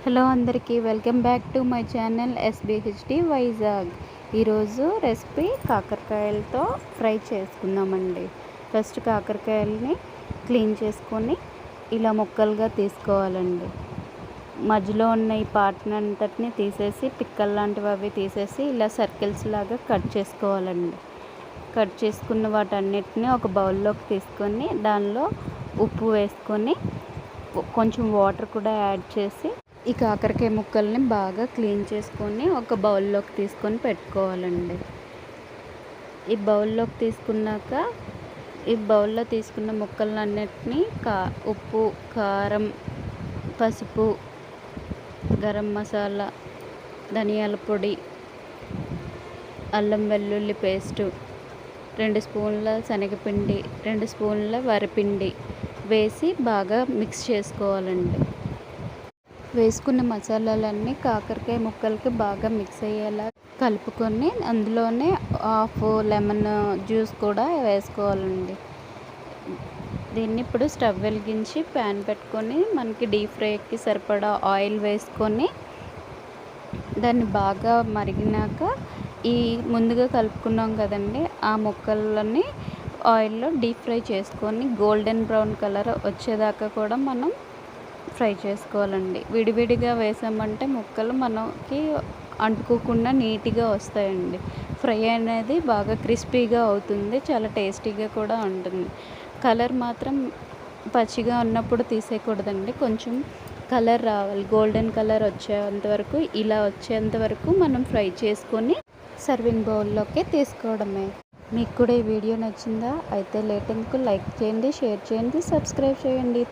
Hello అందరికీ welcome back to my channel SBHD Vizag. ఈరోజు recipe కాకరకాయలతో ఫ్రై చేసుకుందామండి. ఫస్ట్ కాకరకాయలని క్లీన్ చేసుకొని ఇలా ముక్కలుగా తీసుకోవాలండి. మధ్యలో ఉన్న ఈ పార్ట్ని అంతటిని తీసేసి పిక్కలు లాంటివి అవి తీసేసి ఇలా సర్కిల్స్ లాగా కట్ చేసుకోవాలండి. కట్ చేసుకున్న వాటన్నిటిని ఒక బౌల్లోకి తీసుకొని దానిలో ఉప్పు వేసుకొని కొంచెం వాటర్ కూడా యాడ్ చేసి ఈ కాకరకాయ ముక్కల్ని బాగా క్లీన్ చేసుకొని ఒక బౌల్లోకి తీసుకొని పెట్టుకోవాలండి. ఈ బౌల్లోకి తీసుకున్నాక ఈ బౌల్లో తీసుకున్న ముక్కలన్నిటినీ ఉప్పు, కారం, పసుపు, గరం మసాలా, ధనియాల పొడి, అల్లం వెల్లుల్లి పేస్టు, 2 స్పూన్ల శనగపిండి, 2 స్పూన్ల వరిపిండి వేసి బాగా మిక్స్ చేసుకోవాలండి. వేసుకున్న మసాలాలన్నీ కాకరకాయ ముక్కలకి బాగా మిక్స్ అయ్యేలా కలుపుకొని అందులోనే హాఫ్ లెమన్ జ్యూస్ కూడా వేసుకోవాలండి. దీన్ని ఇప్పుడు స్టవ్ వెలిగించి ప్యాన్ పెట్టుకొని మనకి డీప్ ఫ్రైకి సరిపడా ఆయిల్ వేసుకొని దాన్ని బాగా మరిగినాక ఈ ముందుగా కలుపుకున్నాం కదండి ఆ ముక్కలని ఆయిల్లో డీప్ ఫ్రై చేసుకొని గోల్డెన్ బ్రౌన్ కలర్ వచ్చేదాకా కూడా మనం ఫ్రై చేసుకోవాలండి. విడివిడిగా వేసామంటే ముక్కలు మనకి అంటుకోకుండా నీట్గా వస్తాయండి. ఫ్రై అనేది బాగా క్రిస్పీగా అవుతుంది, చాలా టేస్టీగా కూడా ఉంటుంది. కలర్ మాత్రం పచ్చిగా ఉన్నప్పుడు తీసేయకూడదండి, కొంచెం కలర్ రావాలి, గోల్డెన్ కలర్ వచ్చేంతవరకు ఇలా వచ్చేంతవరకు మనం ఫ్రై చేసుకొని సర్వింగ్ బౌల్లోకి తీసుకోవడమే. మీకు కూడా ఈ వీడియో నచ్చిందా? అయితే లేట్ ఎందుకు, లైక్ చేయండి, షేర్ చేయండి, సబ్స్క్రైబ్ చేయండి.